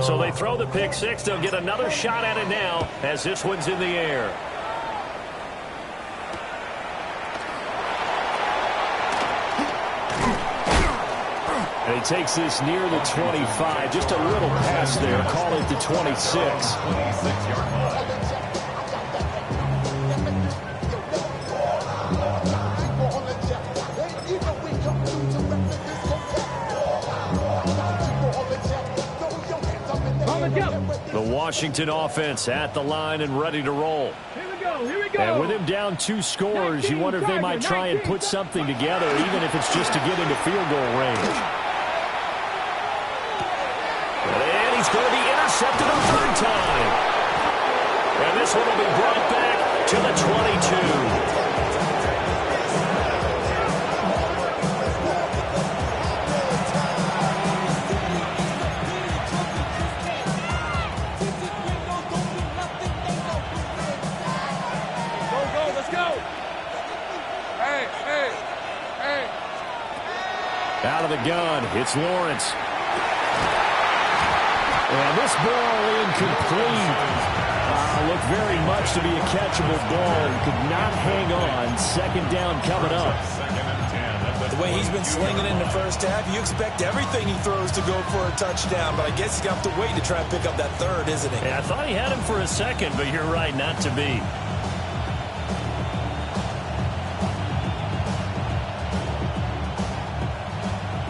So they throw the pick six. They'll get another shot at it now as this one's in the air. And he takes this near the 25. Just a little pass there. Call it the 26. The Washington offense at the line and ready to roll. Here we go. And with him down 2 scores, you wonder if they might try and put something together, even if it's just to get into field goal range. And he's going to be intercepted a third time. And this one will be brought back to the 22. Out of the gun, it's Lawrence. And this ball incomplete. Looked very much to be a catchable ball. Could not hang on. Second down coming up. The way he's been slinging in the first half, you expect everything he throws to go for a touchdown. But I guess he's going to have to wait to try and pick up that third, isn't he? Yeah, I thought he had him for a second, but you're right, not to be.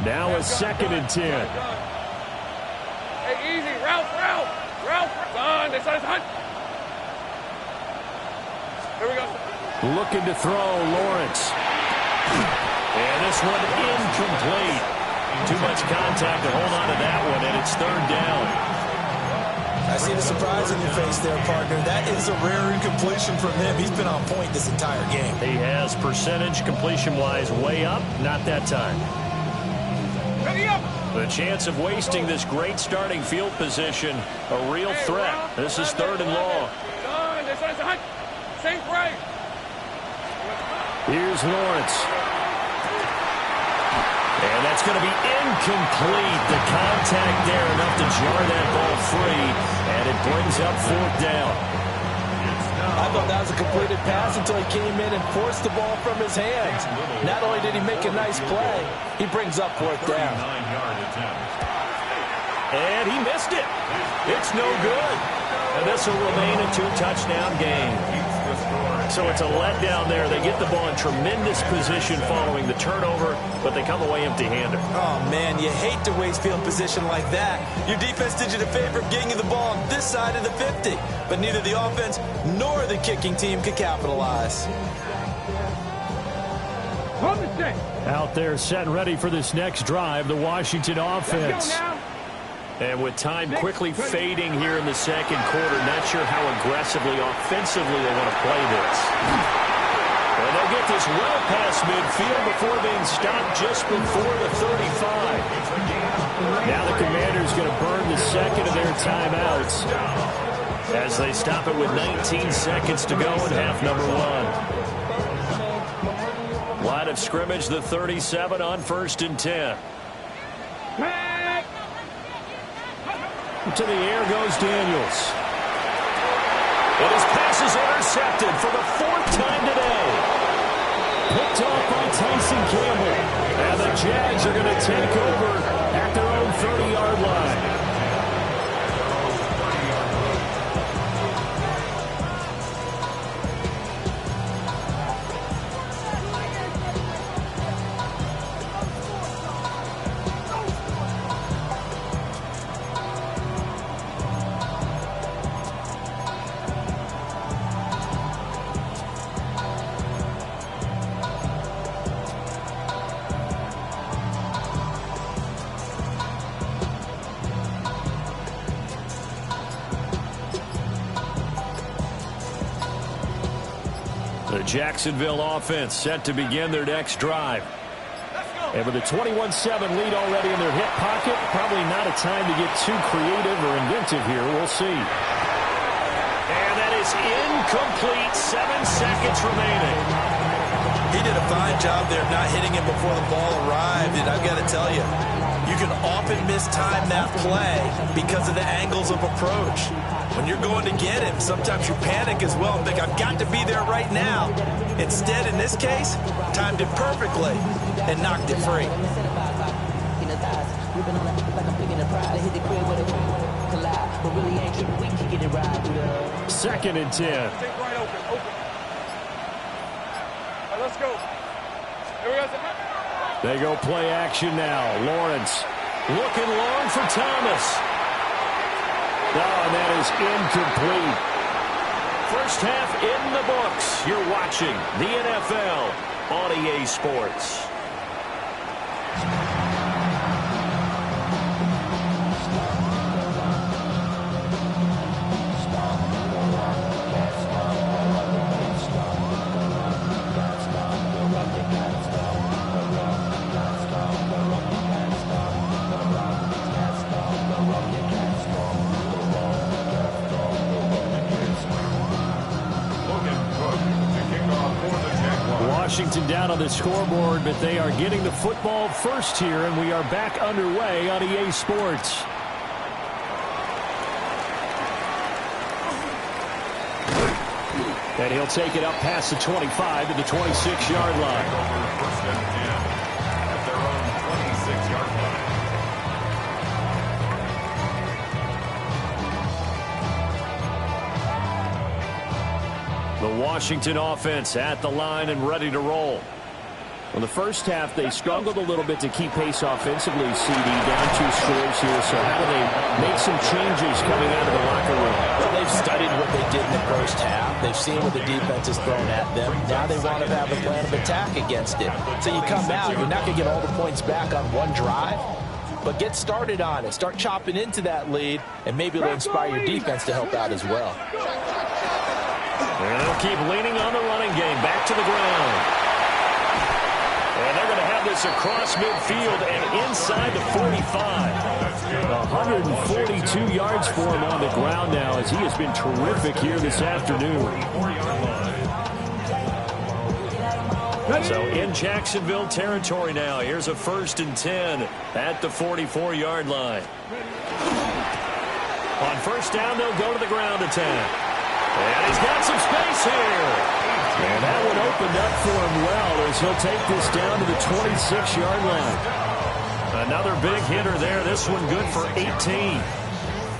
Now a 2nd and 10. Hey, easy. Ralph. Son, this is Hunt. Here we go. Looking to throw, Lawrence. And this one incomplete. Too much contact to hold on to that one, and it's 3rd down. I see the surprise in your face there, partner. That is a rare incompletion from him. He's been on point this entire game. He has percentage completion-wise way up, not that time. The chance of wasting this great starting field position, a real threat. This is 3rd and long. Here's Lawrence. And that's going to be incomplete. The contact there enough to jar that ball free, and it brings up 4th down. I thought that was a completed pass until he came in and forced the ball from his hands. Not only did he make a nice play, he brings up 4th down. And he missed it. It's no good. And this will remain a 2-touchdown game. So it's a letdown there. They get the ball in tremendous position following the turnover, but they come away empty-handed. Oh, man, you hate to waste field position like that. Your defense did you the favor of getting you the ball on this side of the 50, but neither the offense nor the kicking team could capitalize. Out there set and ready for this next drive, the Washington offense. And with time quickly fading here in the 2nd quarter, not sure how aggressively, offensively they want to play this. And they'll get this well past midfield before being stopped just before the 35. Now the Commanders going to burn the 2nd of their timeouts as they stop it with 19 seconds to go in half number 1. Line of scrimmage, the 37 on 1st and 10. To the air goes Daniels. And his pass is intercepted for the 4th time today. Picked off by Tyson Campbell. And the Jags are going to take over at their own 30-yard line. The Jacksonville offense set to begin their next drive. And with a 21-7 lead already in their hip pocket, probably not a time to get too creative or inventive here. We'll see. And that is incomplete. 7 seconds remaining. He did a fine job there of not hitting him before the ball arrived, and I've got to tell you, you can often mistime that play because of the angles of approach. When you're going to get him, sometimes you panic as well and think, I've got to be there right now. Instead, in this case, timed it perfectly and knocked it free. Second and 10. Think right open, open. All right, let's go. Here we go. They go play action now. Lawrence looking long for Thomas. Oh, and that is incomplete. First half in the books. You're watching the NFL on EA Sports. Washington down on the scoreboard, but they are getting the football first here, and we are back underway on EA Sports. And he'll take it up past the 25 to the 26-yard line. First and 10 at their own 26-yard line. The Washington offense at the line and ready to roll. In the first half, they struggled a little bit to keep pace offensively, CD, down 2 scores here. So how do they make some changes coming out of the locker room? Well, they've studied what they did in the first half. They've seen what the defense has thrown at them. Now they want to have a plan of attack against it. So you come out, you're not going to get all the points back on one drive, but get started on it. Start chopping into that lead, and maybe it'll inspire your defense to help out as well. And they'll keep leaning on the running game. Back to the ground. And they're going to have this across midfield and inside the 45. 142 yards for him on the ground now, as he has been terrific here this afternoon. So in Jacksonville territory now. Here's a 1st and 10 at the 44-yard line. On first down, they'll go to the ground attack. And he's got some space here. And that one opened up for him well as he'll take this down to the 26-yard line. Another big hitter there. This one good for 18.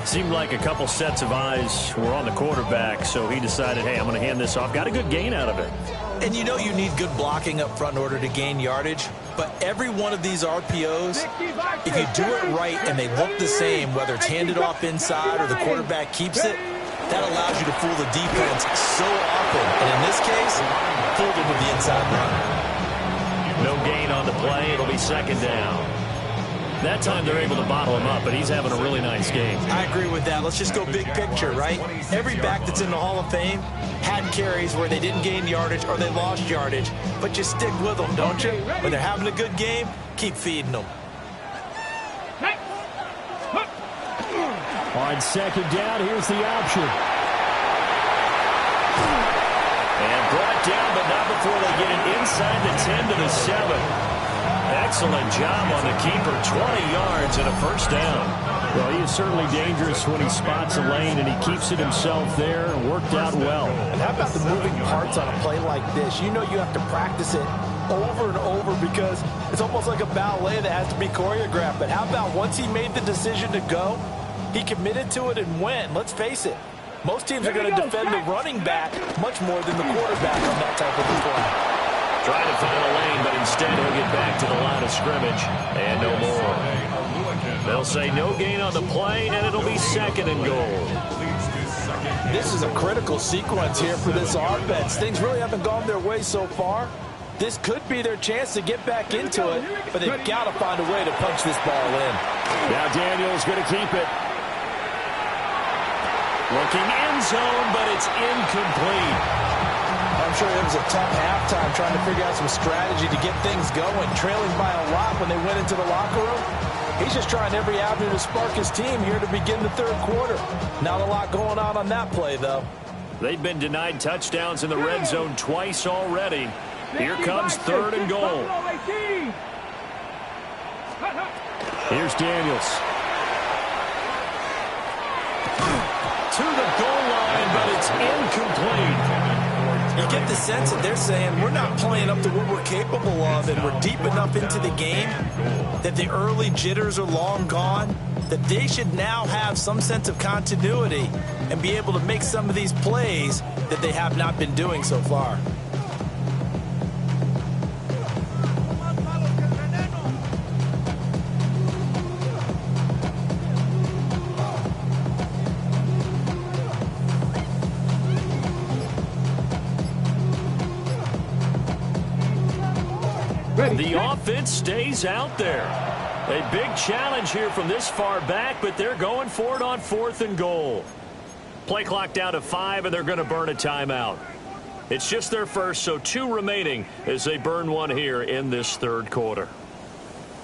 Seemed like a couple sets of eyes were on the quarterback, so he decided, hey, I'm going to hand this off. Got a good gain out of it. And you know you need good blocking up front in order to gain yardage, but every one of these RPOs, if you do it right and they look the same, whether it's handed off inside or the quarterback keeps it, that allows you to fool the defense so often. And in this case, fooled him with the inside run. No gain on the play. It'll be second down. That time they're able to bottle him up, but he's having a really nice game. I agree with that. Let's just go big picture, right? Every back that's in the Hall of Fame had carries where they didn't gain yardage or they lost yardage, but you stick with them, don't you? When they're having a good game, keep feeding them. On second down, here's the option. And brought down, but not before they get it inside the 10 to the 7. Excellent job on the keeper. 20 yards and a first down. Well, he is certainly dangerous when he spots a lane, and he keeps it himself there and worked out well. And how about the moving parts on a play like this? You know you have to practice it over and over because it's almost like a ballet that has to be choreographed. But how about once he made the decision to go, he committed to it and went. Let's face it, most teams are going to defend the running back much more than the quarterback on that type of play. Trying to find a lane, but instead he'll get back to the line of scrimmage, and no more. They'll say no gain on the play, and it'll be second and goal. This is a critical sequence here for this offense. Things really haven't gone their way so far. This could be their chance to get back into it, but they've got to find a way to punch this ball in. Now Daniel's going to keep it. Looking end zone, but it's incomplete. I'm sure it was a tough halftime trying to figure out some strategy to get things going. Trailing by a lot when they went into the locker room. He's just trying every avenue to spark his team here to begin the third quarter. Not a lot going on that play, though. They've been denied touchdowns in the red zone twice already. Here comes 3rd and goal. Here's Daniels. To the goal line, but it's incomplete. You get the sense that they're saying we're not playing up to what we're capable of, and we're deep enough into the game that the early jitters are long gone, that they should now have some sense of continuity and be able to make some of these plays that they have not been doing so far. The offense stays out there. A big challenge here from this far back, but they're going for it on 4th and goal. Play clock down to 5, and they're going to burn a timeout. It's just their first, so 2 remaining as they burn one here in this 3rd quarter.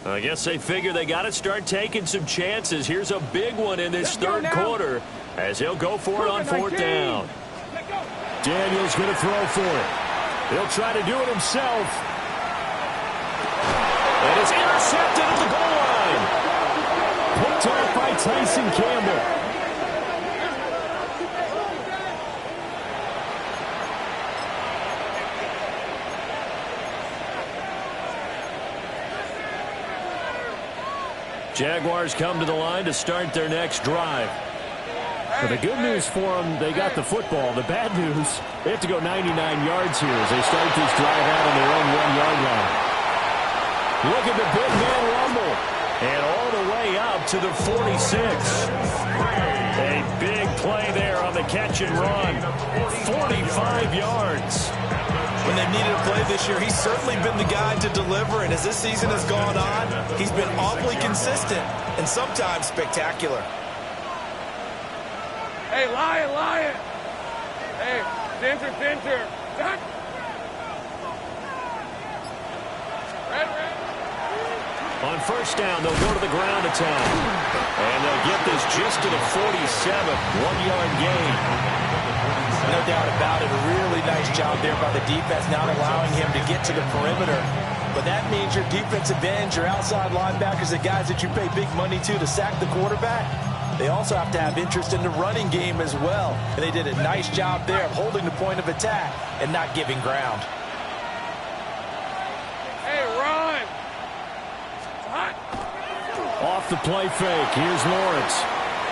I guess they figure they got to start taking some chances. Here's a big one in this 3rd quarter as he'll go for it on 4th down. Daniels going to throw for it. He'll try to do it himself. And it's intercepted at the goal line. Picked off by Tyson Campbell. Jaguars come to the line to start their next drive. But the good news for them, they got the football. The bad news, they have to go 99 yards here as they start this drive out on their own 1-yard line. Look at the big man rumble. And all the way up to the 46. A big play there on the catch and run. 45 yards. When they've needed a play this year, he's certainly been the guy to deliver. And as this season has gone on, he's been awfully consistent and sometimes spectacular. Hey, Lion. Hey, center. Duck. Red. On 1st down, they'll go to the ground attack. And they'll get this just to the 47. 1-yard gain. No doubt about it. A really nice job there by the defense, not allowing him to get to the perimeter. But that means your defensive ends, your outside linebackers, the guys that you pay big money to sack the quarterback, they also have to have interest in the running game as well. And they did a nice job there of holding the point of attack and not giving ground. Hey, run. Off the play fake. Here's Lawrence.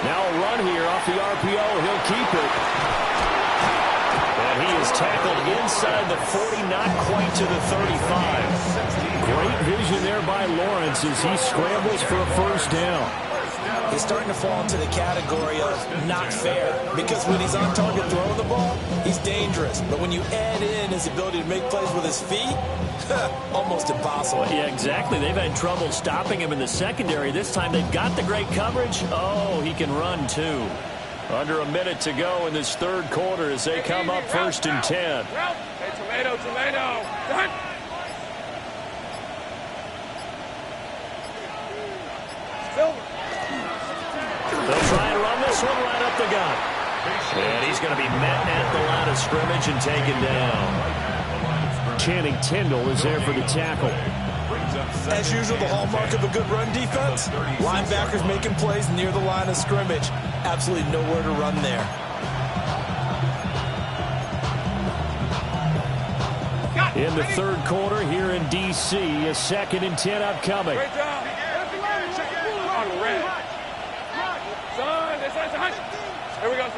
Now a run here off the RPO. He'll keep it. And he is tackled inside the 40, not quite to the 35. Great vision there by Lawrence as he scrambles for a 1st down. He's starting to fall into the category of not fair, because when he's on target throwing the ball, he's dangerous. But when you add in his ability to make plays with his feet, almost impossible. Yeah, exactly. They've had trouble stopping him in the secondary. This time they've got the great coverage. Oh, he can run too. Under a minute to go in this 3rd quarter as they come up 1st and 10. Hey, tomato. Done. They'll try and run this one right up the gut. And he's going to be met at the line of scrimmage and taken down. Channing Tindall is there for the tackle. As usual, the hallmark of a good run defense, linebackers making plays near the line of scrimmage. Absolutely nowhere to run there. In the 3rd quarter here in D.C., a 2nd and 10 upcoming. Great job. On red. Son, this is hunt. Here we go, son.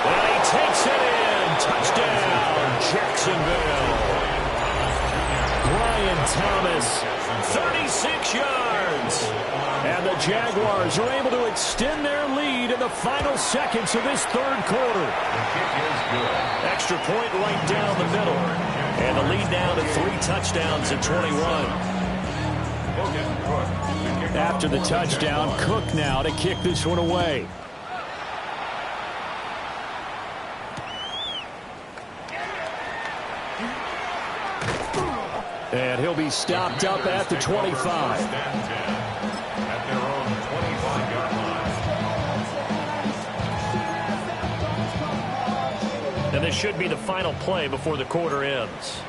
And he takes it in. Touchdown, Jacksonville. Brian Thomas. 36 yards. And the Jaguars are able to extend their lead in the final seconds of this 3rd quarter. Extra point right down the middle. And the lead down to 3 touchdowns at 21. After the touchdown, Cook now to kick this one away. And he'll be stopped up at the 25. And this should be the final play before the quarter ends.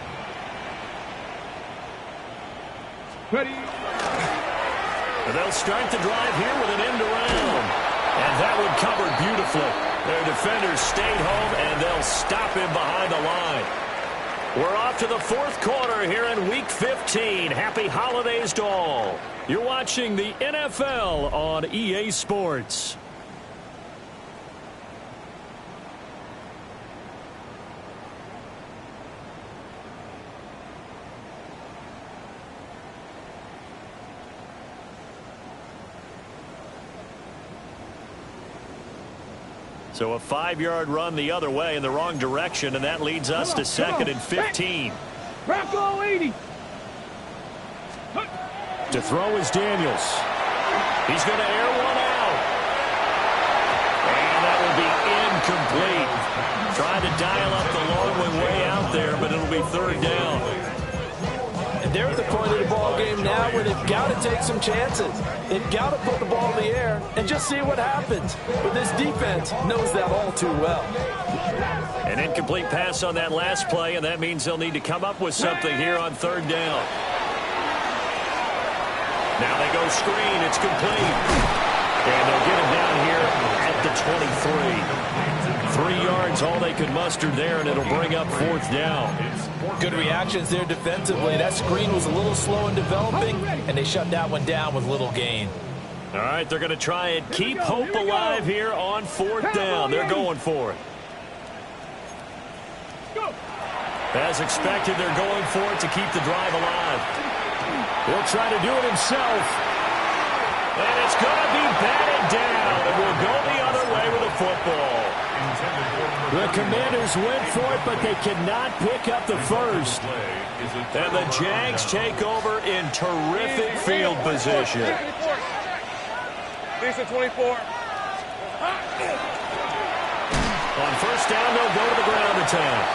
Ready. And they'll start the drive here with an end around. And that one covered beautifully. Their defenders stayed home, and they'll stop him behind the line. We're off to the fourth quarter here in Week 15. Happy holidays to all. You're watching the NFL on EA Sports. So a 5-yard run the other way in the wrong direction, and that leads us to second and 15. Rocco 80. To throw is Daniels. He's going to air one out. And that will be incomplete. Trying to dial up the long way out there, but it'll be third down. And they're at the point of the ball game now where they've got to take some chances. They've got to put the ball in the air and just see what happens. But this defense knows that all too well. An incomplete pass on that last play, and that means they'll need to come up with something here on third down. Now they go screen. It's complete. And they'll get him down here at the 23. 3 yards, all they could muster there, and it'll bring up fourth down. Good reactions there defensively. That screen was a little slow in developing, and they shut that one down with little gain. All right, they're going to try and keep hope alive here on fourth down. They're going for it. As expected, they're going for it to keep the drive alive. He'll try to do it himself. And it's going to be batted down. And we'll go the other way with the football. The Commanders went for it, but they cannot pick up the first. And the Jags take over in terrific field position. Decent 24. On first down, they'll go to the ground attack.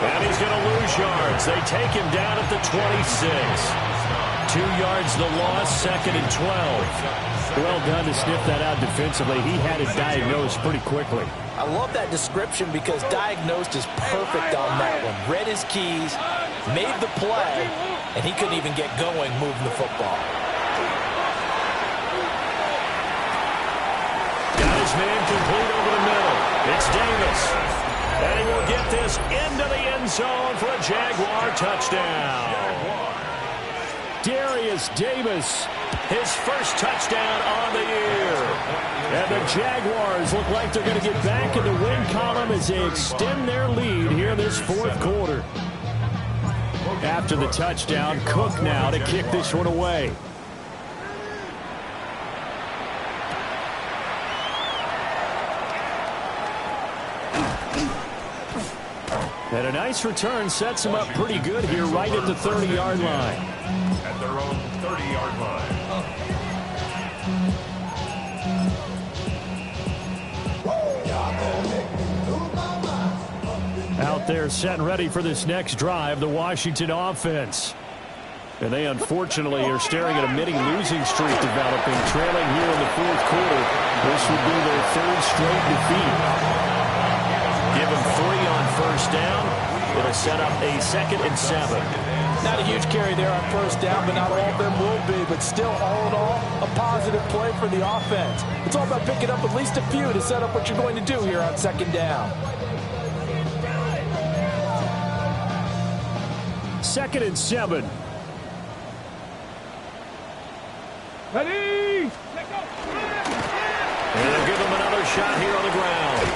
And he's going to lose yards. They take him down at the 26. 2 yards the loss, second and 12. Well done to sniff that out defensively. He had it diagnosed pretty quickly. I love that description because diagnosed is perfect on that one. Read his keys, made the play, and he couldn't even get going moving the football. Got his man complete over the middle. It's Davis. And he will get this into the end zone for a Jaguar touchdown. Darius Davis, his first touchdown on the year. And the Jaguars look like they're going to get back in the win column as they extend their lead here in this fourth quarter. After the touchdown, Cook now to kick this one away. And a nice return sets him up pretty good here right at the 30-yard line. At their own 30-yard line. Out there set and ready for this next drive, the Washington offense. And they unfortunately are staring at a mini losing streak developing, trailing here in the fourth quarter. This would be their third straight defeat. Give them 3 on first down. It'll set up a 2nd and 7. Not a huge carry there on first down, but not all of them will be. But still, all in all, a positive play for the offense. It's all about picking up at least a few to set up what you're going to do here on 2nd down. 2nd and 7. Ready. And they'll give him another shot here on the ground.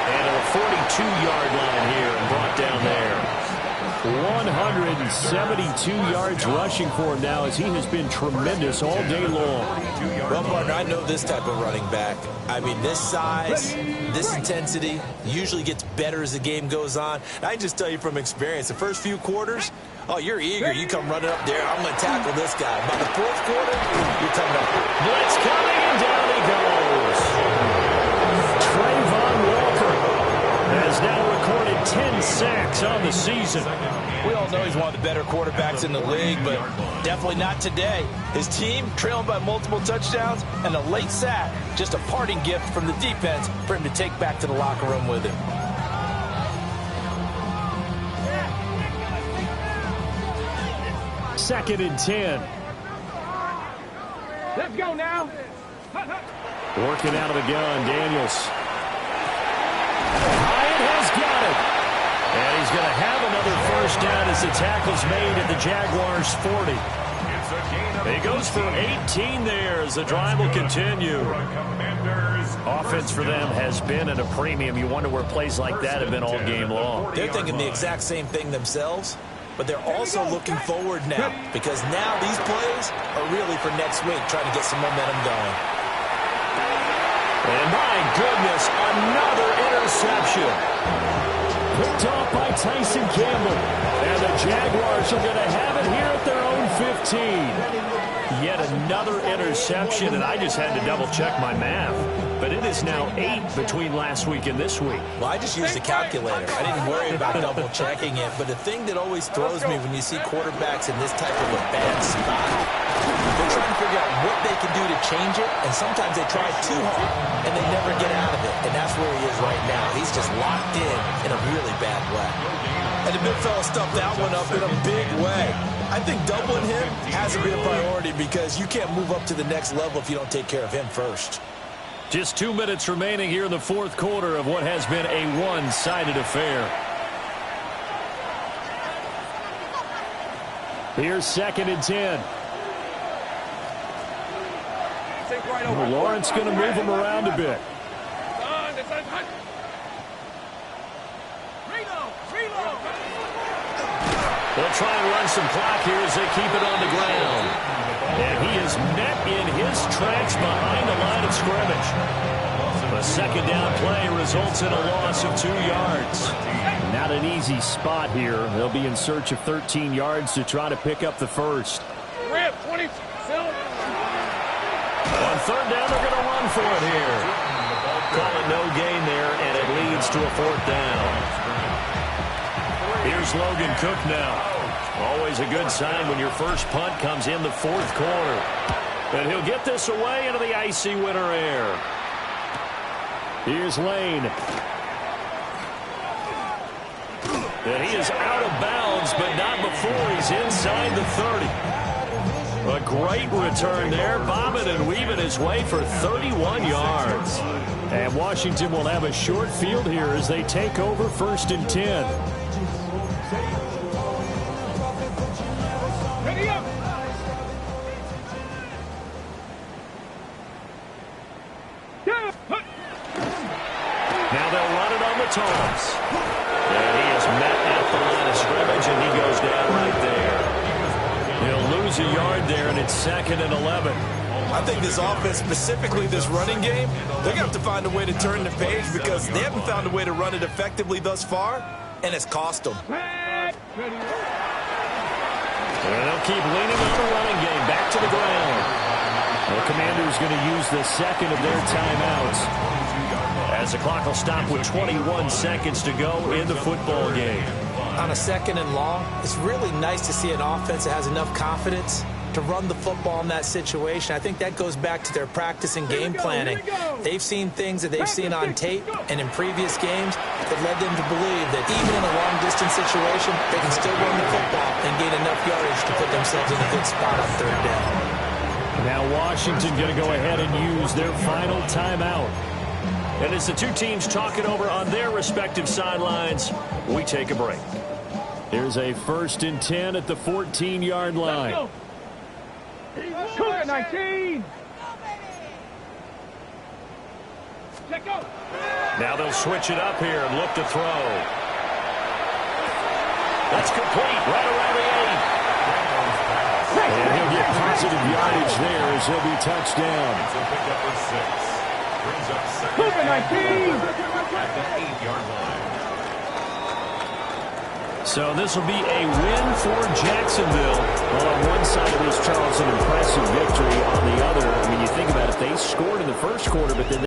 And a 42-yard line here and brought down there. 172 yards rushing for him now as he has been tremendous all day long. Well, partner, I know this type of running back. I mean, this size, this intensity usually gets better as the game goes on. And I can just tell you from experience, the first few quarters, oh, you're eager. You come running up there. I'm going to tackle this guy. By the fourth quarter, you're coming up. Blitz coming, and down he goes. Trayvon Walker has now recorded 10 sacks on the season. We all know he's one of the better quarterbacks in the league, but definitely not today. His team trailing by multiple touchdowns and a late sack. Just a parting gift from the defense for him to take back to the locker room with him. 2nd and 10. Let's go now. Working out of the gun, Daniels. Hyatt has got it. And he's going to have another first down as the tackle's made at the Jaguars' 40. He goes for 18 there as the drive will continue. Offense for them has been at a premium. You wonder where plays like that have been all game long. They're thinking the exact same thing themselves, but they're also looking forward now because now these plays are really for next week, trying to get some momentum going. And my goodness, another interception. Picked off by Tyson Campbell. And the Jaguars are going to have it here at their own 15. Yet another interception, and I just had to double-check my math. But it is now 8 between last week and this week. Well, I just used a calculator. I didn't worry about double-checking it. But the thing that always throws me when you see quarterbacks in this type of a bad spot, they're trying to figure out what they can do to change it, and sometimes they try too hard, and they never get out of it. And that's where he is right now. He's just locked in a really bad way. And the big fella stuffed that one up in a big way. I think doubling him has to be a priority because you can't move up to the next level if you don't take care of him first. Just 2 minutes remaining here in the fourth quarter of what has been a one-sided affair. Here's 2nd and 10. Lawrence going to move him around a bit. They'll try and run some clock here as they keep it on the ground. And he is met in his tracks behind the line of scrimmage. A second down play results in a loss of 2 yards. Not an easy spot here. They'll be in search of 13 yards to try to pick up the first. Rip, 20, On third down, they're going to run for it here. Call it no gain there, and it leads to a fourth down. Here's Logan Cook now. Always a good sign when your first punt comes in the fourth quarter. And he'll get this away into the icy winter air. Here's Lane. And he is out of bounds, but not before he's inside the 30. A great return there, bobbing and weaving his way for 31 yards. And Washington will have a short field here as they take over 1st and 10. Now they'll run it on the toss. And he is met at the line of scrimmage, and he goes down right there. He'll lose a yard there, and it's 2nd and 11. I think this offense, specifically this running game, they're going to have to find a way to turn the page because they haven't found a way to run it effectively thus far, and it's cost them. And they'll keep leaning on the running game. Back to the ground. The Commanders going to use the second of their timeouts as the clock will stop with 21 seconds to go in the football game. On a 2nd and long, it's really nice to see an offense that has enough confidence to run the football in that situation. I think that goes back to their practice and game planning. They've seen things that they've seen on tape and in previous games that led them to believe that even in a long-distance situation, they can still run the football and gain enough yardage to put themselves in a good spot on third down. Now Washington going to go ahead and use their final timeout. And as the two teams talk it over on their respective sidelines, we take a break. Here's a 1st and 10 at the 14-yard line. 19. Now they'll switch it up here and look to throw. That's complete right around the 8. And he'll get positive yardage there as he'll be touched down. Move it, 19. At the 8-yard line. So this will be a win for Jacksonville. Well, on one side of this, Charles, an impressive victory. On the other, I mean, you think about it, they scored in the first quarter, but then